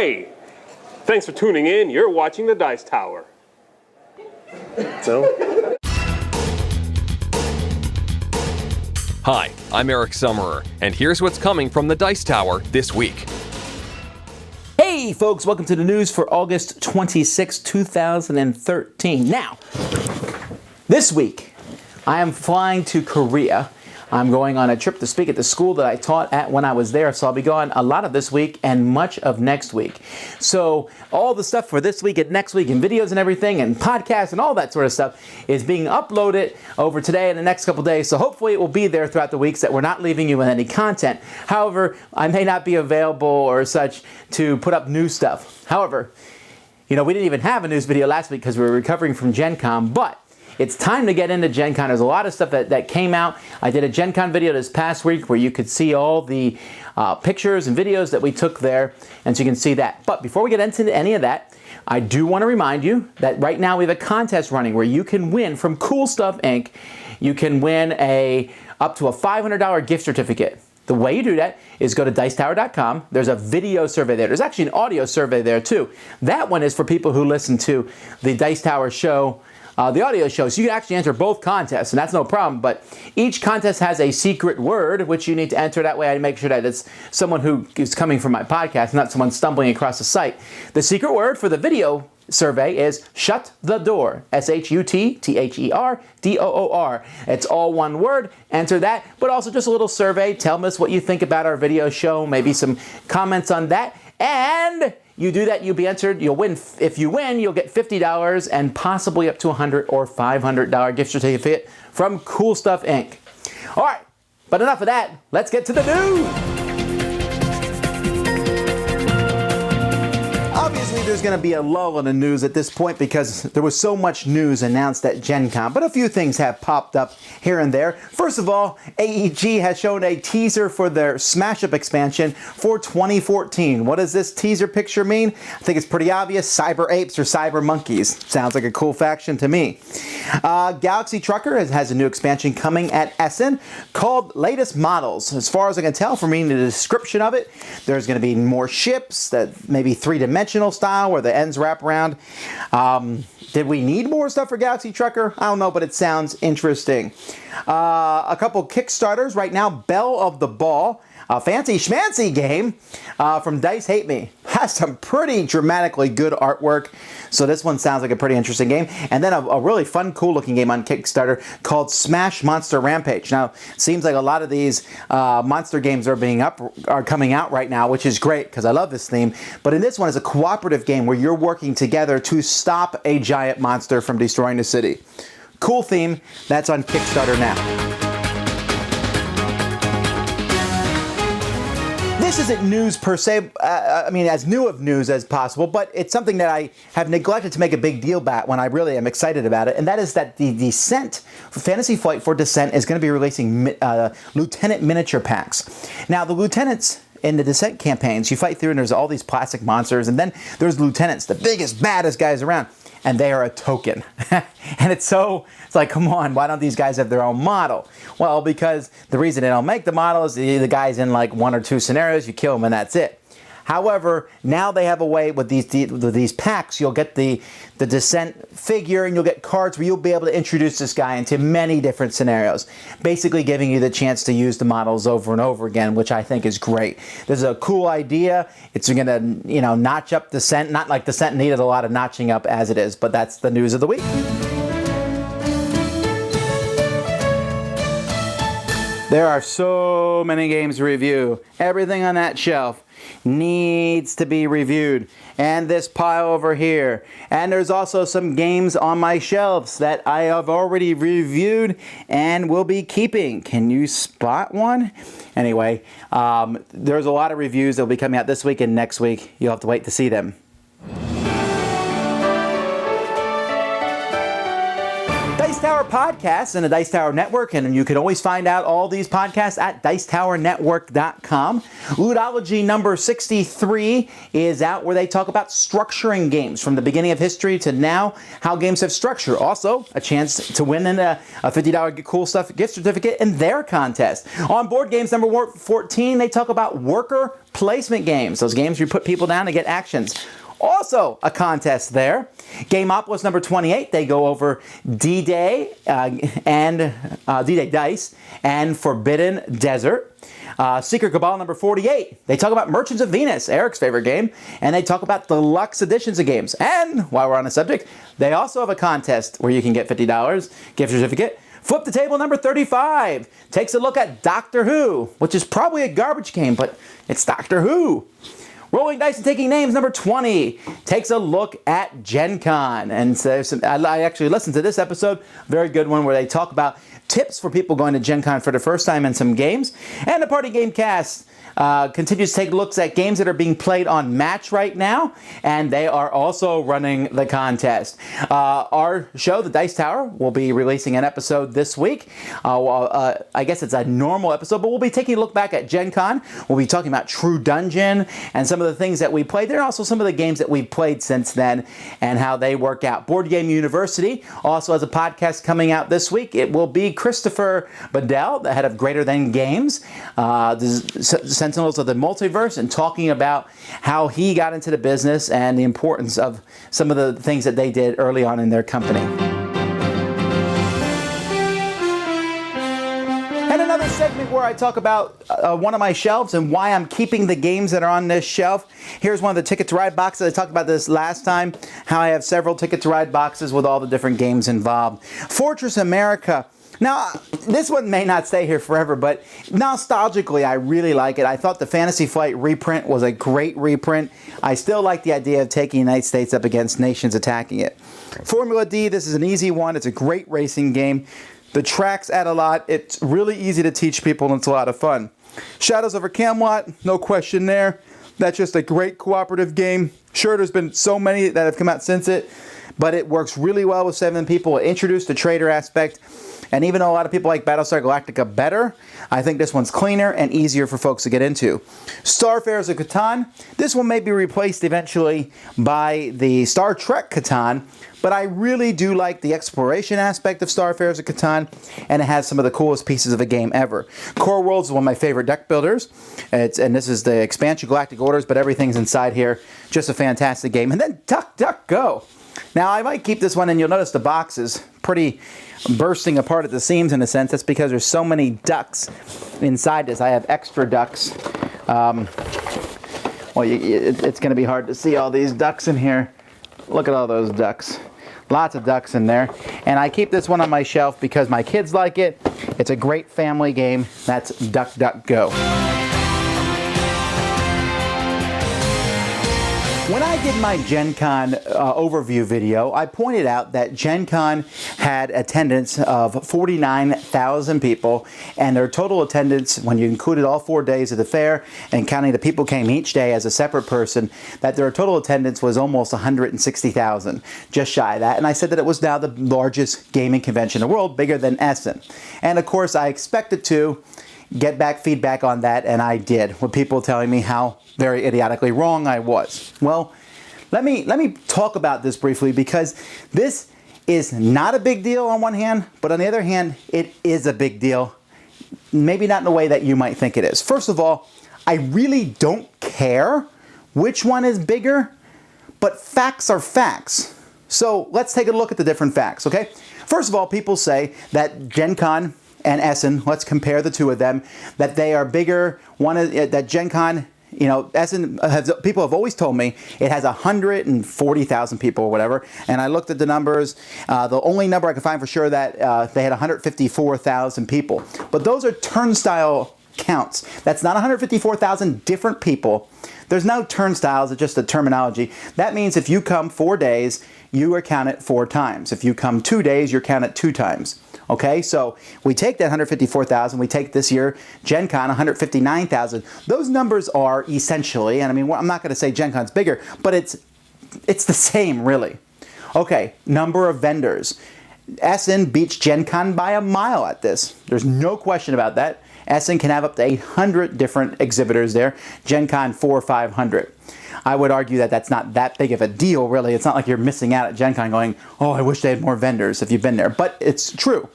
Hey! Thanks for tuning in. You're watching the Dice Tower. So? Hi, I'm Eric Summerer, and here's what's coming from the Dice Tower this week. Hey folks, welcome to the news for August 26, 2013. Now, this week, I am flying to Korea. I'm going on a trip to speak at the school that I taught at when I was there, so I'll be gone a lot of this week and much of next week. So all the stuff for this week and next week and videos and everything and podcasts and all that sort of stuff is being uploaded over today and the next couple days, so hopefully it will be there throughout the weeks that we're not leaving you with any content. However, I may not be available or such to put up new stuff. However, we didn't even have a news video last week because we were recovering from GenCon, but it's time to get into GenCon. There's a lot of stuff that came out. I did a GenCon video this past week where you could see all the pictures and videos that we took there, and so you can see that. But before we get into any of that, I do want to remind you that right now we have a contest running where you can win from Cool Stuff Inc. You can win up to a $500 gift certificate. The way you do that is go to dicetower.com. There's a video survey there. There's actually an audio survey there too. That one is for people who listen to the Dice Tower show, the audio show, so you can actually enter both contests, and that's no problem, but each contest has a secret word, which you need to enter. That way I make sure that it's someone who is coming from my podcast, not someone stumbling across the site. The secret word for the video survey is shut the door, SHUTTHERDOOR. It's all one word. Enter that, but also just a little survey. Tell us what you think about our video show, maybe some comments on that, and you do that, you'll be entered, you'll win. If you win, you'll get $50 and possibly up to a $100 or $500 gift certificate from Cool Stuff Inc. All right, but enough of that. Let's get to the news. Obviously, there's going to be a lull in the news at this point because there was so much news announced at GenCon, but a few things have popped up here and there. First of all, AEG has shown a teaser for their Smash Up expansion for 2014. What does this teaser picture mean? I think it's pretty obvious. Cyber apes or cyber monkeys. Sounds like a cool faction to me. Galaxy Trucker has a new expansion coming at Essen called Latest Models. As far as I can tell from reading the description of it, there's going to be more ships, that maybe three-dimensional style where the ends wrap around. Did we need more stuff for Galaxy Trucker? I don't know, but it sounds interesting. A couple Kickstarters right now. Belle of the Ball, a fancy schmancy game from Dice Hate Me. Has some pretty dramatically good artwork, so this one sounds like a pretty interesting game. And then a really fun, cool looking game on Kickstarter called Smash Monster Rampage. Now, it seems like a lot of these monster games are coming out right now, which is great because I love this theme. But in this one, it's a cooperative game where you're working together to stop a giant monster from destroying the city. Cool theme. That's on Kickstarter now. This isn't news per se, as new of news as possible, but it's something that I have neglected to make a big deal about when I really am excited about it, and that is that the Descent, Fantasy Flight for Descent, is going to be releasing Lieutenant miniature packs. Now, the Lieutenants in the Descent campaigns, you fight through and there's all these plastic monsters, and then there's Lieutenants, the biggest, baddest guys around, and they are a token. And it's like, come on, why don't these guys have their own model? Well, because the reason they don't make the model is the guy's in like one or two scenarios, you kill him and that's it. However, now they have a way with these packs, you'll get the Descent figure and you'll get cards where you'll be able to introduce this guy into many different scenarios, basically giving you the chance to use the models over and over again, which I think is great. This is a cool idea. It's going to, notch up Descent, not like Descent needed a lot of notching up as it is, but that's the news of the week. There are so many games to review. Everything on that shelf needs to be reviewed. And this pile over here. And there's also some games on my shelves that I have already reviewed and will be keeping. Can you spot one? Anyway, there's a lot of reviews that will be coming out this week and next week. You'll have to wait to see them. Dice Tower Podcasts and the Dice Tower Network, and you can always find out all these podcasts at dicetowernetwork.com. Ludology number 63 is out, where they talk about structuring games from the beginning of history to now, how games have structure. Also, a chance to win a $50 Cool Stuff gift certificate in their contest. On Board Games number 14, they talk about worker placement games, those games where you put people down to get actions. Also a contest there. Gameopolis number 28, they go over D-Day and D-Day Dice and Forbidden Desert. Secret Cabal number 48, they talk about Merchants of Venus, Eric's favorite game, and they talk about deluxe editions of games. And while we're on the subject, they also have a contest where you can get $50 gift certificate. Flip the Table number 35 takes a look at Doctor Who, which is probably a garbage game, but it's Doctor Who. Rolling Dice and Taking Names number 20 takes a look at GenCon. And so I actually listened to this episode, very good one, where they talk about tips for people going to GenCon for the first time and some games. And the Party Game Cast continues to take looks at games that are being played on Match right now, and they are also running the contest. Our show, The Dice Tower, will be releasing an episode this week. I guess it's a normal episode, but we'll be taking a look back at Gen Con. We'll be talking about True Dungeon and some of the things that we played there, and also some of the games that we've played since then and how they work out. Board Game University also has a podcast coming out this week. It will be Christopher Bedell, the head of Greater Than Games, Sentinels of the Multiverse, and talking about how he got into the business and the importance of some of the things that they did early on in their company. And another segment where I talk about one of my shelves and why I'm keeping the games that are on this shelf. Here's one of the Ticket to Ride boxes. I talked about this last time, how I have several Ticket to Ride boxes with all the different games involved. Fortress America. Now, this one may not stay here forever, but nostalgically, I really like it. I thought the Fantasy Flight reprint was a great reprint. I still like the idea of taking the United States up against nations attacking it. Formula D, this is an easy one. It's a great racing game. The tracks add a lot. It's really easy to teach people, and it's a lot of fun. Shadows over Camelot, no question there. That's just a great cooperative game. Sure, there's been so many that have come out since it, but it works really well with 7 people. It introduced the trader aspect. And even though a lot of people like Battlestar Galactica better, I think this one's cleaner and easier for folks to get into. Starfarers of Catan. This one may be replaced eventually by the Star Trek Catan, but I really do like the exploration aspect of Starfarers of Catan, and it has some of the coolest pieces of a game ever. Core Worlds is one of my favorite deck builders, and this is the expansion Galactic Orders, but everything's inside here. Just a fantastic game. And then Duck, Duck, Go. Now, I might keep this one, and you'll notice the box is pretty bursting apart at the seams in a sense. That's because there's so many ducks inside this. I have extra ducks. It's going to be hard to see all these ducks in here. Look at all those ducks. Lots of ducks in there. And I keep this one on my shelf because my kids like it. It's a great family game. That's Duck, Duck, Go. When I did my Gen Con overview video, I pointed out that Gen Con had attendance of 49,000 people, and their total attendance, when you included all 4 days of the fair and counting the people came each day as a separate person, that their total attendance was almost 160,000, just shy of that. And I said that it was now the largest gaming convention in the world, bigger than Essen. And of course, I expected to get back feedback on that, and I did, with people telling me how very idiotically wrong I was. Well, let me talk about this briefly, because this is not a big deal on one hand, but on the other hand, it is a big deal. Maybe not in the way that you might think it is. First of all, I really don't care which one is bigger, but facts are facts. So let's take a look at the different facts, okay? First of all, people say that Gen Con and Essen, let's compare the two of them, that they are bigger. One is that Gen Con, you know, Essen people have always told me it has 140,000 people or whatever, and I looked at the numbers. The only number I could find for sure that they had 154,000 people, but those are turnstile counts. That's not 154,000 different people. There's no turnstiles, it's just a terminology. That means if you come 4 days, you are counted 4 times. If you come 2 days, you're counted 2 times. Okay, so we take that 154,000, we take this year Gen Con 159,000. Those numbers are essentially, and I mean, I'm not going to say Gen Con's bigger, but it's the same really. Okay, number of vendors. Essen beats GenCon by a mile at this. There's no question about that. Essen can have up to 800 different exhibitors there. GenCon 400 or 500. I would argue that that's not that big of a deal, really. It's not like you're missing out at GenCon going, oh, I wish they had more vendors if you've been there. But it's true.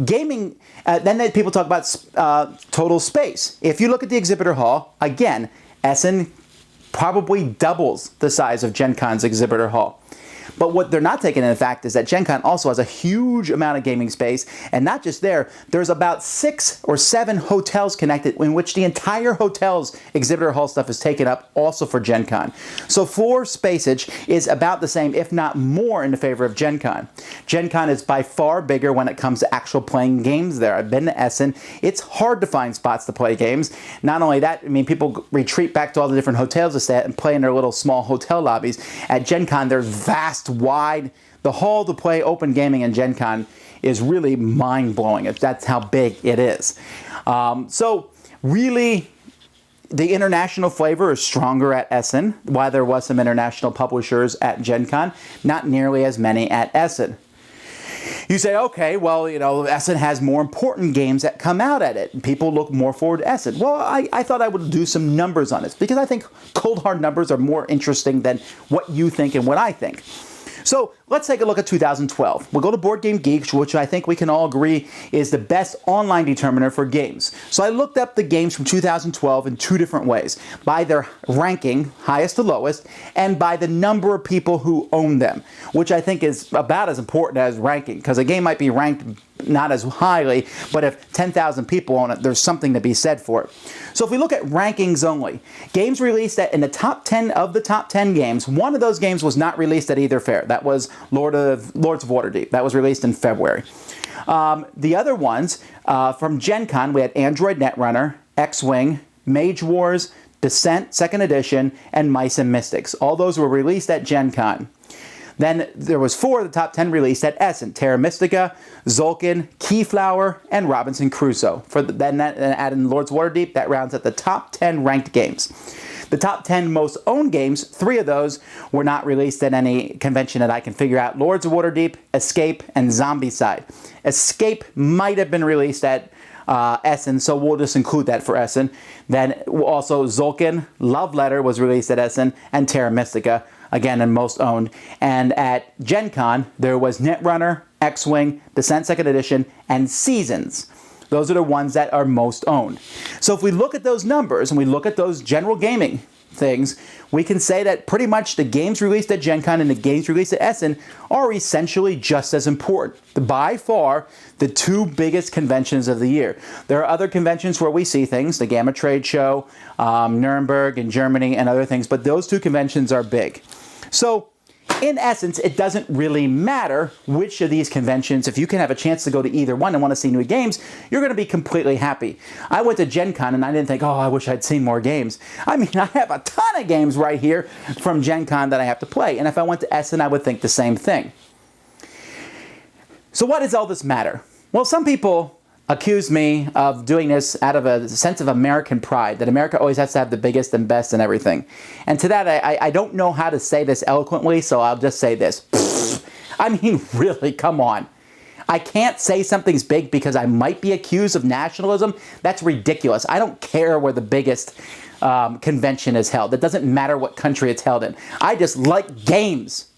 Gaming, then people talk about total space. If you look at the exhibitor hall, again, Essen probably doubles the size of GenCon's exhibitor hall. But what they're not taking into fact is that GenCon also has a huge amount of gaming space, and not just there, there's about 6 or 7 hotels connected in which the entire hotel's exhibitor hall stuff is taken up also for GenCon. So floor spacage is about the same, if not more, in the favor of GenCon. GenCon is by far bigger when it comes to actual playing games there. I've been to Essen. It's hard to find spots to play games. Not only that, I mean, people retreat back to all the different hotels to stay at and play in their little small hotel lobbies. At GenCon, there's vast, wide. The hall to play open gaming in GenCon is really mind-blowing. That's how big it is. So really, the international flavor is stronger at Essen, while there was some international publishers at GenCon, not nearly as many at Essen. You say, okay, well, you know, Essen has more important games that come out at it. People look more forward to Essen. Well, I thought I would do some numbers on this because I think cold hard numbers are more interesting than what you think and what I think. So let's take a look at 2012. We'll go to Board Game Geek, which I think we can all agree is the best online determiner for games. So I looked up the games from 2012 in 2 different ways. By their ranking, highest to lowest, and by the number of people who own them, which I think is about as important as ranking, because a game might be ranked not as highly, but if 10,000 people own it, there's something to be said for it. So if we look at rankings only, games released in the top 10 of the top 10 games, one of those games was not released at either fair. That was Lords of Waterdeep. That was released in February. The other ones, from GenCon, we had Android Netrunner, X-Wing, Mage Wars, Descent, 2nd edition, and Mice and Mystics. All those were released at GenCon. Then there was 4 of the top 10 released at Essen: Terra Mystica, Zulkin, Keyflower, and Robinson Crusoe. Then add in Lords of Waterdeep, that rounds at the top 10 ranked games. The top 10 most owned games, 3 of those were not released at any convention that I can figure out: Lords of Waterdeep, Escape, and Zombicide. Escape might have been released at Essen, so we'll just include that for Essen. Then also Zulkin, Love Letter was released at Essen, and Terra Mystica, again, and most owned. And at GenCon, there was Netrunner, X-Wing, Descent 2nd Edition, and Seasons. Those are the ones that are most owned. So if we look at those numbers and we look at those general gaming things, we can say that pretty much the games released at GenCon and the games released at Essen are essentially just as important. By far, the 2 biggest conventions of the year. There are other conventions where we see things, the Gamma Trade Show, Nuremberg in Germany, and other things, but those 2 conventions are big. So, in essence, it doesn't really matter which of these conventions. If you can have a chance to go to either one and want to see new games, you're going to be completely happy. I went to GenCon and I didn't think, oh, I wish I'd seen more games. I mean, I have a ton of games right here from GenCon that I have to play. And if I went to Essen, I would think the same thing. So what does all this matter? Well, some people accuse me of doing this out of a sense of American pride, that America always has to have the biggest and best and everything. And to that, I don't know how to say this eloquently, so I'll just say this. I mean, really, come on. I can't say something's big because I might be accused of nationalism. That's ridiculous. I don't care where the biggest convention is held. It doesn't matter what country it's held in. I just like games.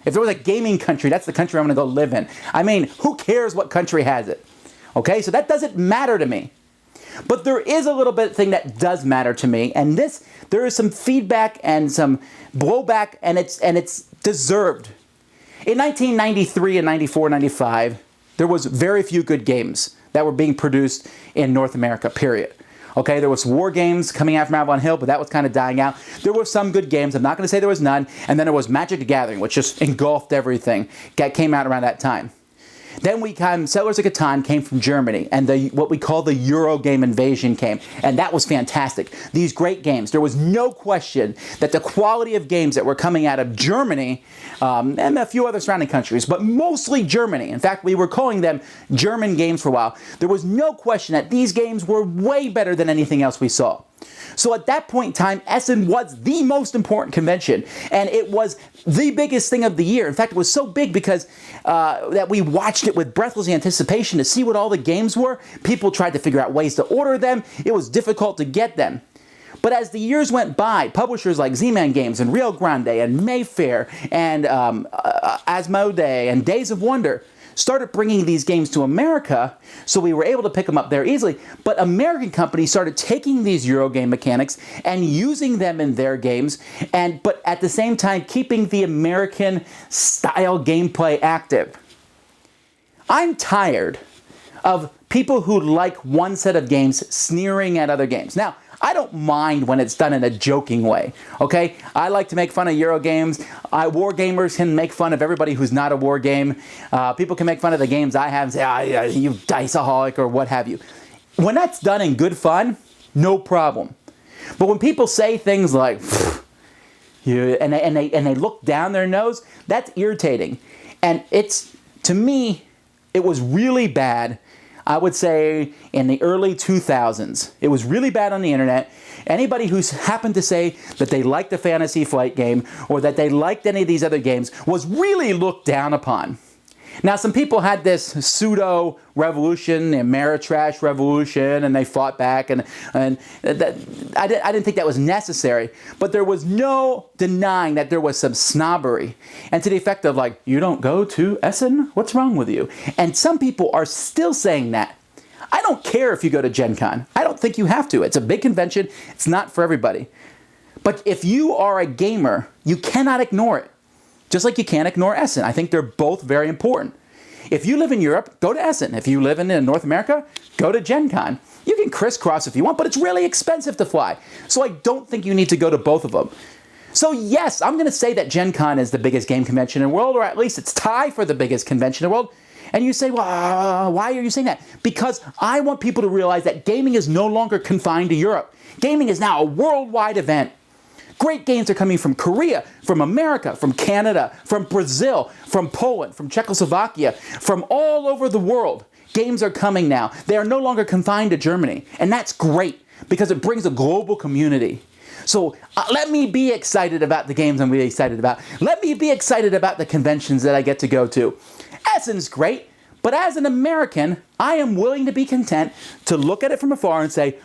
If there was a gaming country, that's the country I'm going to go live in. I mean, who cares what country has it? Okay, so that doesn't matter to me. But there is a little bit thing that does matter to me, and there is some feedback and some blowback, and it's deserved. In 1993 and 94, 95, there was very few good games that were being produced in North America, period. Okay, there was war games coming out from Avalon Hill, but that was kind of dying out. There were some good games. I'm not going to say there was none. And then there was Magic the Gathering, which just engulfed everything. That came out around that time. Then Settlers of Catan came from Germany, and what we call the Euro game invasion came, and that was fantastic. These great games. There was no question that the quality of games that were coming out of Germany and a few other surrounding countries, but mostly Germany. In fact, we were calling them German games for a while. There was no question that these games were way better than anything else we saw. So at that point in time, Essen was the most important convention, and it was the biggest thing of the year. In fact, it was so big because that we watched it with breathless anticipation to see what all the games were. People tried to figure out ways to order them. It was difficult to get them. But as the years went by, publishers like Z-Man Games and Rio Grande and Mayfair and Asmodee and Days of Wonder started bringing these games to America, so we were able to pick them up there easily. But American companies started taking these Eurogame mechanics and using them in their games, but at the same time keeping the American style gameplay active. I'm tired of people who like one set of games sneering at other games. Now, I don't mind when it's done in a joking way, okay? I like to make fun of Euro games. War gamers can make fun of everybody who's not a war game. People can make fun of the games I have and say, you diceaholic or what have you. When that's done in good fun, no problem. But when people say things like, and they look down their nose, that's irritating. And to me, it was really bad. I would say in the early 2000s. It was really bad on the internet. Anybody who's happened to say that they liked the Fantasy Flight game or that they liked any of these other games was really looked down upon. Now, some people had this pseudo-revolution, the Ameritrash revolution, and they fought back, and I didn't think that was necessary. But there was no denying that there was some snobbery. And to the effect of like, you don't go to Essen? What's wrong with you? And some people are still saying that. I don't care if you go to GenCon. I don't think you have to. It's a big convention. It's not for everybody. But if you are a gamer, you cannot ignore it. Just like you can't ignore Essen. I think they're both very important. If you live in Europe, go to Essen. If you live in North America, go to GenCon. You can crisscross if you want, but it's really expensive to fly. So I don't think you need to go to both of them. So yes, I'm going to say that GenCon is the biggest game convention in the world, or at least it's tied for the biggest convention in the world. And you say, well, why are you saying that? Because I want people to realize that gaming is no longer confined to Europe. Gaming is now a worldwide event. Great games are coming from Korea, from America, from Canada, from Brazil, from Poland, from Czechoslovakia, from all over the world. Games are coming now. They are no longer confined to Germany. And that's great because it brings a global community. So let me be excited about the games I'm really excited about. Let me be excited about the conventions that I get to go to. Essen's great, but as an American, I am willing to be content to look at it from afar and say,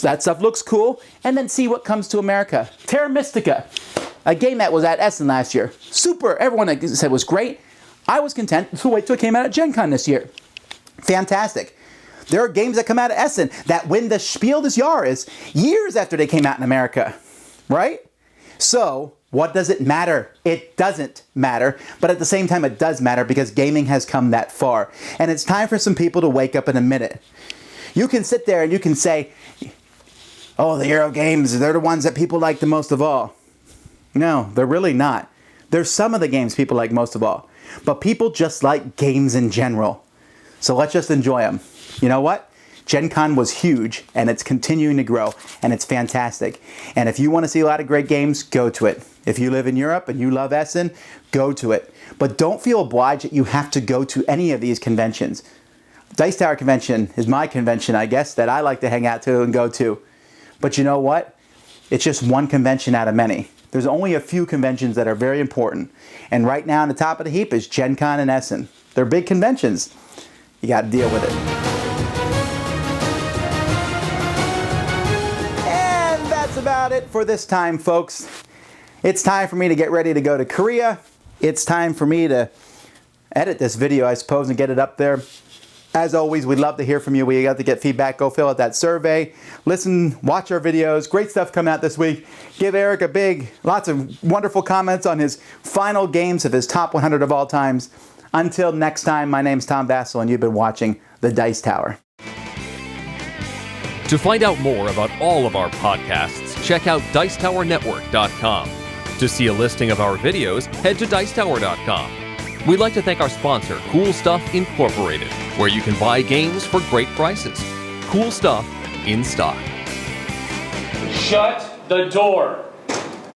that stuff looks cool, and then see what comes to America. Terra Mystica, a game that was at Essen last year. Super, everyone said was great. I was content to wait till it came out at GenCon this year. Fantastic. There are games that come out of Essen that win the Spiel des Jahres years after they came out in America, right? So, what does it matter? It doesn't matter, but at the same time it does matter because gaming has come that far. And it's time for some people to wake up and admit it. You can sit there and you can say, oh, the Euro games, they're the ones that people like the most of all. No, they're really not. They're some of the games people like most of all. But people just like games in general. So let's just enjoy them. You know what? GenCon was huge, and it's continuing to grow, and it's fantastic. And if you want to see a lot of great games, go to it. If you live in Europe and you love Essen, go to it. But don't feel obliged that you have to go to any of these conventions. Dice Tower Convention is my convention, I guess, that I like to hang out to and go to. But you know what? It's just one convention out of many. There's only a few conventions that are very important. And right now on the top of the heap is GenCon and Essen. They're big conventions. You got to deal with it. And that's about it for this time, folks. It's time for me to get ready to go to Korea. It's time for me to edit this video, I suppose, and get it up there. As always, we'd love to hear from you. We got to get feedback. Go fill out that survey. Listen, watch our videos. Great stuff coming out this week. Give Eric lots of wonderful comments on his final games of his top 100 of all times. Until next time, my name's Tom Vasel, and you've been watching The Dice Tower. To find out more about all of our podcasts, check out DicetowerNetwork.com. To see a listing of our videos, head to Dicetower.com. We'd like to thank our sponsor, Cool Stuff Incorporated, where you can buy games for great prices. Cool stuff in stock. Shut the door.